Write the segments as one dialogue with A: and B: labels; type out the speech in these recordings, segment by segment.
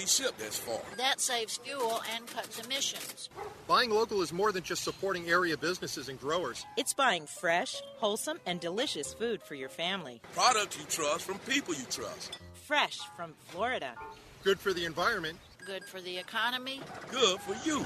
A: shipped this far.
B: That saves fuel and cuts emissions.
C: Buying local is more than just supporting area businesses and growers.
D: It's buying fresh, wholesome, and delicious food for your family.
A: Products you trust from people you trust.
D: Fresh from Florida.
C: Good for the environment.
B: Good for the economy.
A: Good for you.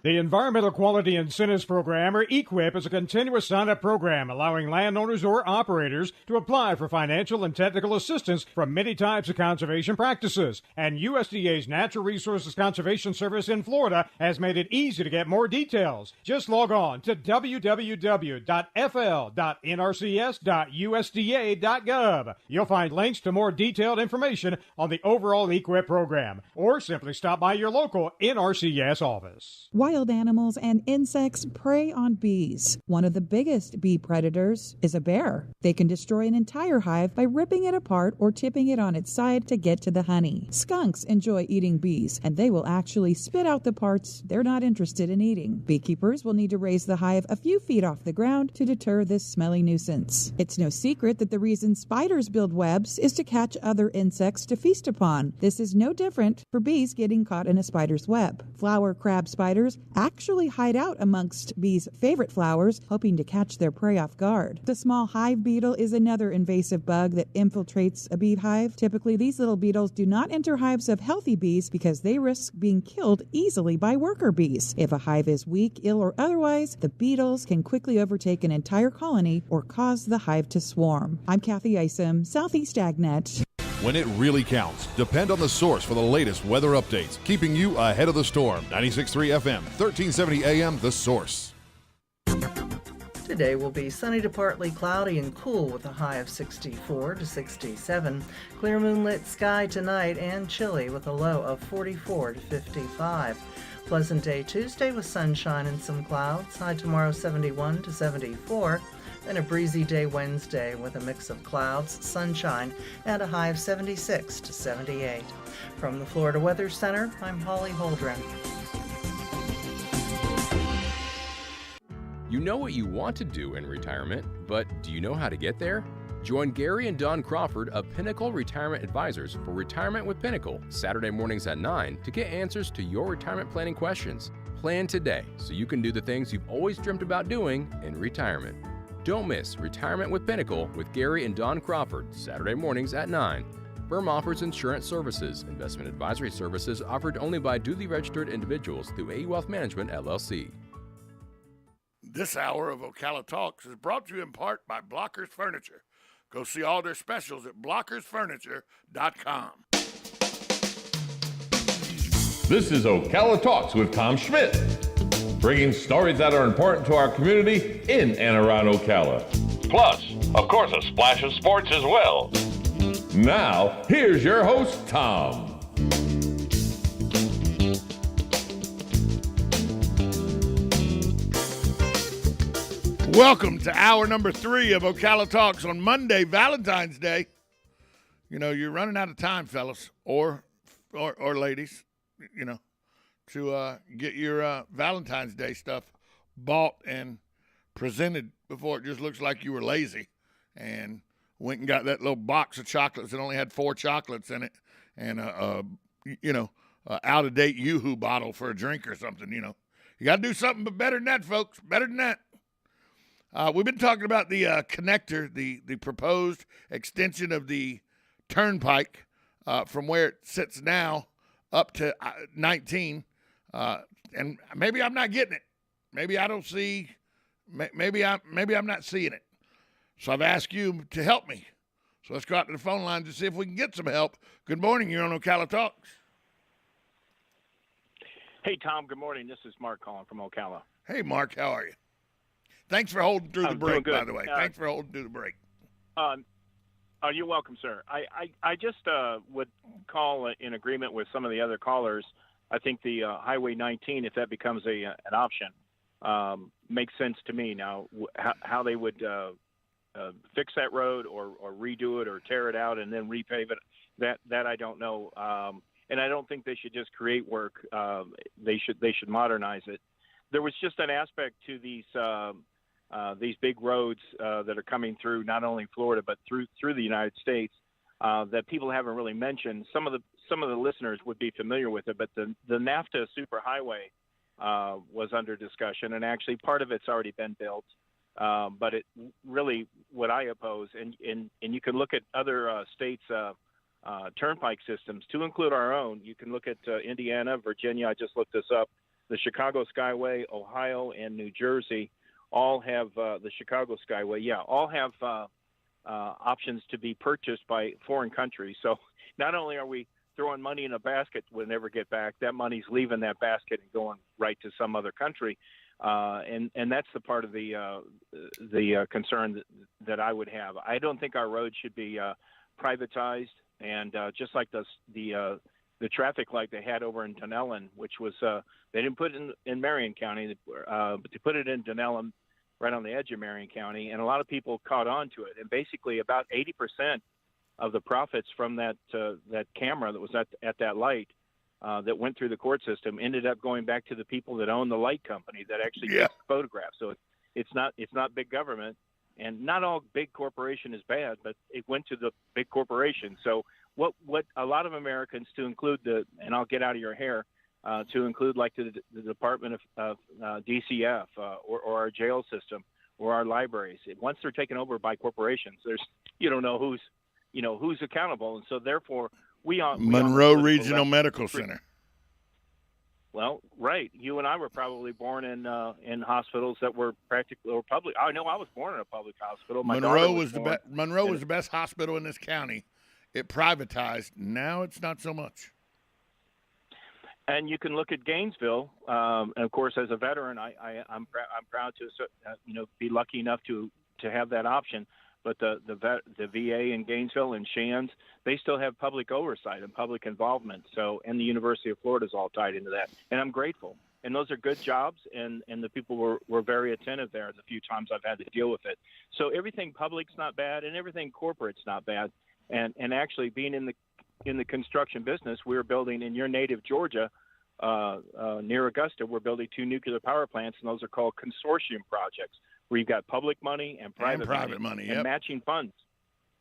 E: The Environmental Quality Incentives Program, or EQIP, is a continuous sign-up program allowing landowners or operators to apply for financial and technical assistance from many types of conservation practices. And USDA's Natural Resources Conservation Service in Florida has made it easy to get more details. Just log on to www.fl.nrcs.usda.gov. You'll find links to more detailed information on the overall EQIP program, or simply stop by your local NRCS office.
F: Wild animals and insects prey on bees. One of the biggest bee predators is a bear. They can destroy an entire hive by ripping it apart or tipping it on its side to get to the honey. Skunks enjoy eating bees, and they will actually spit out the parts they're not interested in eating. Beekeepers will need to raise the hive a few feet off the ground to deter this smelly nuisance. It's no secret that the reason spiders build webs is to catch other insects to feast upon. This is no different for bees getting caught in a spider's web. Flower crab spiders actually hide out amongst bees' favorite flowers, hoping to catch their prey off guard. The small hive beetle is another invasive bug that infiltrates a beehive. Typically, these little beetles do not enter hives of healthy bees because they risk being killed easily by worker bees. If a hive is weak, ill, or otherwise, the beetles can quickly overtake an entire colony or cause the hive to swarm. I'm Kathy Isom, Southeast AgNet.
G: When it really counts, depend on the source for the latest weather updates, keeping you ahead of the storm. 96.3 FM, 1370 AM, The Source.
H: Today will be sunny to partly cloudy and cool with a high of 64 to 67. Clear moonlit sky tonight and chilly with a low of 44 to 55. Pleasant day Tuesday with sunshine and some clouds. High tomorrow 71 to 74. Then a breezy day Wednesday with a mix of clouds, sunshine, and a high of 76 to 78. From the Florida Weather Center, I'm Holly Holdren.
I: You know what you want to do in retirement, but do you know how to get there? Join Gary and Don Crawford of Pinnacle Retirement Advisors for Retirement with Pinnacle, Saturday mornings at 9 to get answers to your retirement planning questions. Plan today so you can do the things you've always dreamt about doing in retirement. Don't miss Retirement with Pinnacle with Gary and Don Crawford, Saturday mornings at 9. Firm offers insurance services. Investment advisory services offered only by duly registered individuals through AE Wealth Management, LLC.
J: This hour of Ocala Talks is brought to you in part by Blockers Furniture. Go see all their specials at blockersfurniture.com.
K: This is Ocala Talks with Tom Schmidt, bringing stories that are important to our community in and around Ocala. Plus, of course, a splash of sports as well. Now, here's your host, Tom.
J: Welcome to hour number 3 of Ocala Talks on Monday, Valentine's Day. You know, you're running out of time, fellas, or ladies, you know, to get your Valentine's Day stuff bought and presented before it just looks like you were lazy and went and got that little box of chocolates that only had 4 chocolates in it and out-of-date Yoo-Hoo bottle for a drink or something, you know. You got to do something but better than that, folks, better than that. We've been talking about the connector, the proposed extension of the turnpike from where it sits now up to 19, and maybe I'm not getting it. Maybe I don't see. Maybe I'm not seeing it. So I've asked you to help me. So let's go out to the phone line to see if we can get some help. Good morning. You're on Ocala Talks.
L: Hey, Tom. Good morning. This is Mark calling from Ocala.
J: Hey, Mark. How are you? Thanks for holding through the break, by the way. Thanks for holding through the break.
L: You're welcome, sir. I just would call in agreement with some of the other callers. I think the Highway 19, if that becomes an option, makes sense to me. Now, how they would fix that road or redo it or tear it out and then repave it, that I don't know. And I don't think they should just create work. They should modernize it. There was just an aspect to these big roads that are coming through not only Florida but through the United States that people haven't really mentioned. Some of some of the listeners would be familiar with it, but the NAFTA superhighway was under discussion, and actually part of it's already been built. But it really, what I oppose, and you can look at other states' turnpike systems to include our own. You can look at Indiana, Virginia. I just looked this up. The Chicago Skyway, Ohio, and New Jersey all have the Chicago Skyway. Yeah, all have options to be purchased by foreign countries. So not only are we throwing money in a basket we'll never get back, that money's leaving that basket and going right to some other country. And that's the part of the concern that I would have. I don't think our roads should be privatized, and just like the traffic light they had over in Dunellen, which was they didn't put it in Marion County, but they put it in Dunellen, right on the edge of Marion County, and a lot of people caught on to it. And basically, about 80% of the profits from that camera that was at that light that went through the court system ended up going back to the people that own the light company that actually takes the photographs. So it's not big government, and not all big corporation is bad, but it went to the big corporation. So what a lot of Americans, to include and I'll get out of your hair, to include like the Department of DCF or our jail system or our libraries, once they're taken over by corporations, you don't know who's accountable, and so therefore
J: Monroe Regional Medical Center.
L: Well, right. You and I were probably born in hospitals that were practically or public. I know I was born in a public hospital.
J: Monroe was the best hospital in this county. It privatized. Now it's not so much.
L: And you can look at Gainesville, and of course, as a veteran, I'm proud to be lucky enough to have that option. But the VA in Gainesville and Shands, they still have public oversight and public involvement. So, and the University of Florida is all tied into that, and I'm grateful. And those are good jobs, and the people were very attentive there the few times I've had to deal with it. So everything public's not bad, and everything corporate's not bad. And actually, being in the construction business, we're building in your native Georgia, near Augusta, we're building 2 nuclear power plants, and those are called consortium projects, where you've got public money and private money and matching funds.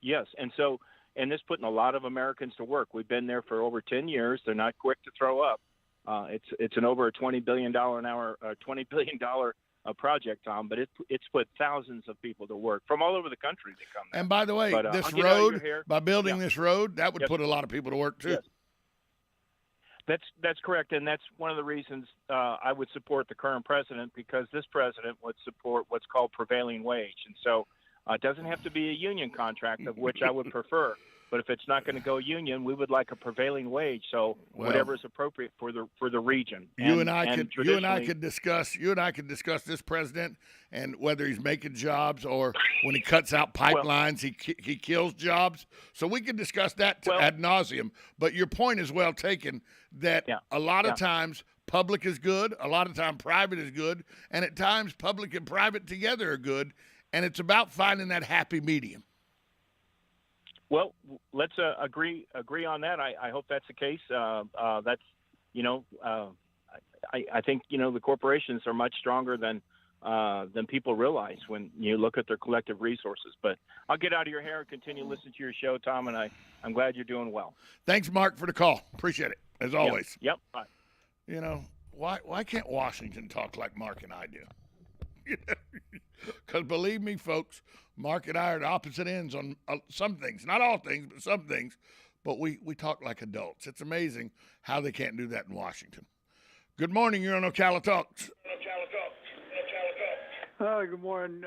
L: Yes, and this putting a lot of Americans to work. We've been there for over 10 years. They're not quick to throw up. It's an over a $20 billion project, Tom, but it's put thousands of people to work from all over the country to come there.
J: And by the way, this road, by building this road, that would put a lot of people to work too.
L: Yes. That's correct, and that's one of the reasons I would support the current president, because this president would support what's called prevailing wage. And so it doesn't have to be a union contract, of which I would prefer. But if it's not going to go union, we would like a prevailing wage. So whatever is appropriate for the region.
J: You and I could discuss this president and whether he's making jobs or when he cuts out pipelines, he kills jobs. So we can discuss that ad nauseum. But your point is well taken that a lot of times public is good, a lot of times private is good, and at times public and private together are good. And it's about finding that happy medium.
L: Well, let's agree on that. I hope that's the case. That's I think the corporations are much stronger than people realize when you look at their collective resources. But I'll get out of your hair and continue listening to your show, Tom, and I'm glad you're doing well.
J: Thanks, Mark, for the call. Appreciate it as always.
L: Yep. Bye.
J: Why can't Washington talk like Mark and I do? Because believe me, folks, Mark and I are at opposite ends on some things. Not all things, but some things. But we talk like adults. It's amazing how they can't do that in Washington. Good morning. You're on Ocala Talks.
M: Good morning.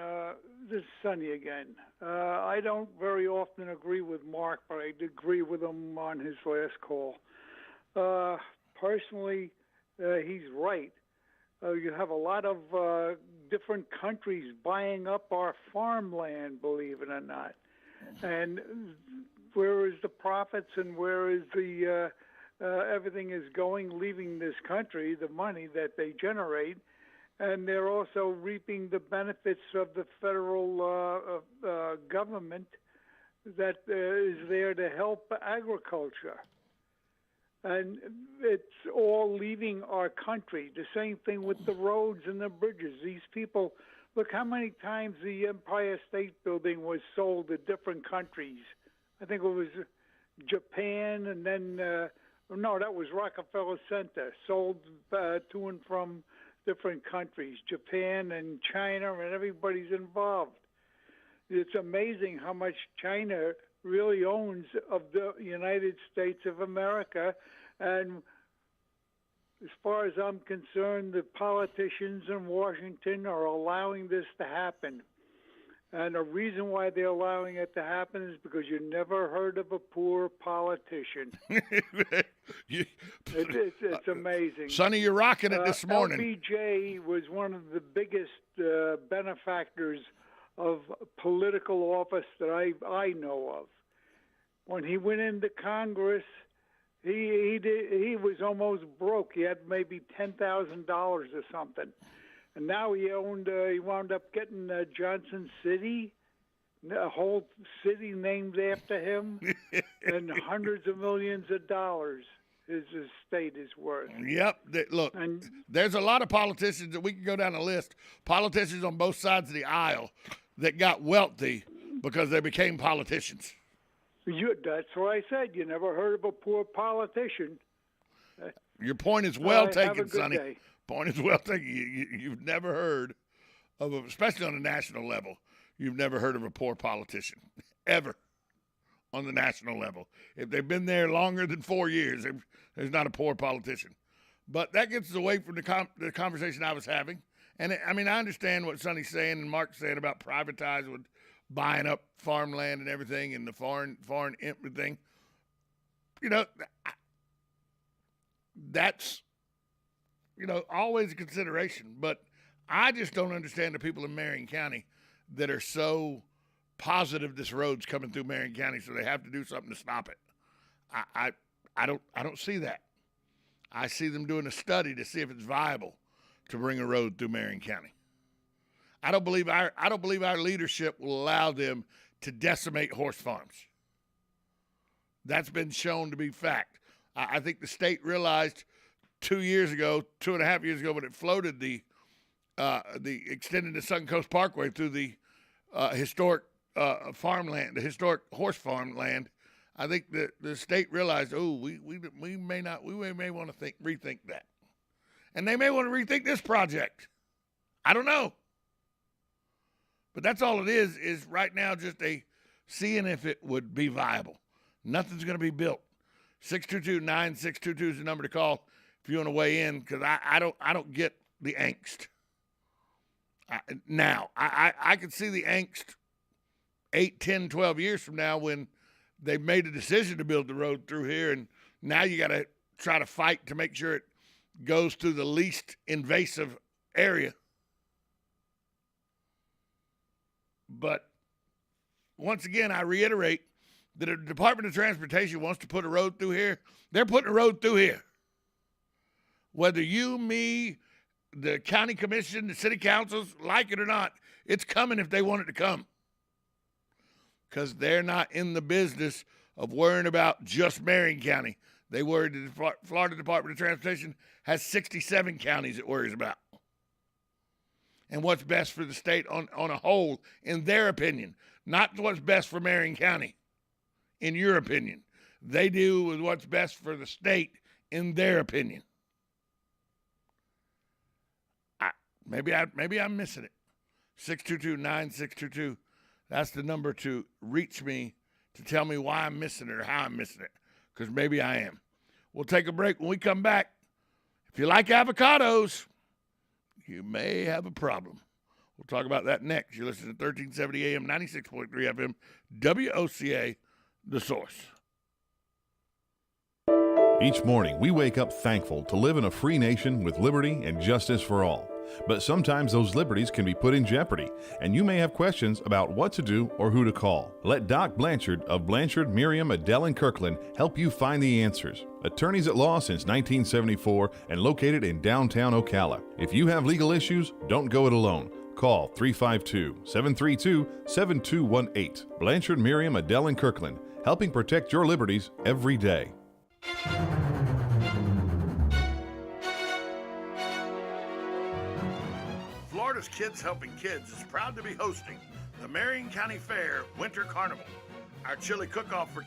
M: This is Sonny again. I don't very often agree with Mark, but I did agree with him on his last call. Personally, he's right. You have a lot of different countries buying up our farmland, believe it or not. And where is the profits and where is the everything is going, leaving this country, the money that they generate, and they're also reaping the benefits of the federal government that is there to help agriculture. And it's all leaving our country. The same thing with the roads and the bridges. These people, look how many times the Empire State Building was sold to different countries. I think it was Japan and then No, that was Rockefeller Center, sold to and from different countries, Japan and China, and everybody's involved. It's amazing how much China really owns of the United States of America. And as far as I'm concerned, the politicians in Washington are allowing this to happen. And the reason why they're allowing it to happen is because you never heard of a poor politician. It's amazing.
J: Sonny, you're rocking it this morning.
M: LBJ was one of the biggest benefactors of political office that I know of. When he went into Congress, he was almost broke. He had maybe $10,000 or something. And now he wound up getting Johnson City, a whole city named after him, and hundreds of millions of dollars his estate is worth.
J: Yep. Look, there's a lot of politicians that we can go down the list, politicians on both sides of the aisle that got wealthy because they became politicians.
M: That's what I said. You never heard of a poor politician.
J: Your point is well taken, Sonny.
M: Day.
J: Point is well taken. You've never heard of, especially on a national level, you've never heard of a poor politician, ever, on the national level. If they've been there longer than 4 years, there's not a poor politician. But that gets us away from the conversation I was having. And, I understand what Sonny's saying and Mark's saying about privatizing, with buying up farmland and everything and the foreign everything. That's always a consideration, but I just don't understand the people in Marion County that are so positive this road's coming through Marion County, so they have to do something to stop it. I don't see that. I see them doing a study to see if it's viable to bring a road through Marion County. I don't believe our leadership will allow them to decimate horse farms. That's been shown to be fact. I think the state realized 2.5 years ago, when it floated the extended the Southern Coast Parkway through the historic farmland, the historic horse farmland. I think the state realized, we may want to rethink that, and they may want to rethink this project. I don't know, but that's all it is right now, just seeing if it would be viable. Nothing's going to be built. 622-9622 is the number to call if you want to weigh in, because I don't get the angst. Now, I can see the angst 8, 10, 12 years from now when they've made a decision to build the road through here, and now you got to try to fight to make sure it goes through the least invasive area. But once again, I reiterate that if the Department of Transportation wants to put a road through here, they're putting a road through here. Whether you, me, the county commission, the city councils like it or not, it's coming if they want it to come. Because they're not in the business of worrying about just Marion County. They worry the Florida Department of Transportation has 67 counties it worries about. And what's best for the state on a whole, in their opinion. Not what's best for Marion County, in your opinion. They do with what's best for the state, in their opinion. Maybe I'm missing it. 622-9622. That's the number to reach me to tell me why I'm missing it or how I'm missing it, because maybe I am. We'll take a break. When we come back, if you like avocados, you may have a problem. We'll talk about that next. You're listening to 1370 AM, 96.3 FM, WOCA, The Source.
G: Each morning, we wake up thankful to live in a free nation with liberty and justice for all. But sometimes those liberties can be put in jeopardy, and you may have questions about what to do or who to call. Let Doc Blanchard of Blanchard, Miriam, Adele, and Kirkland help you find the answers. Attorneys at law since 1974 and located in downtown Ocala. If you have legal issues, don't go it alone. Call 352-732-7218. Blanchard, Miriam, Adele, and Kirkland, helping protect your liberties every day.
J: Florida's Kids Helping Kids is proud to be hosting the Marion County Fair Winter Carnival. Our chili cook-off for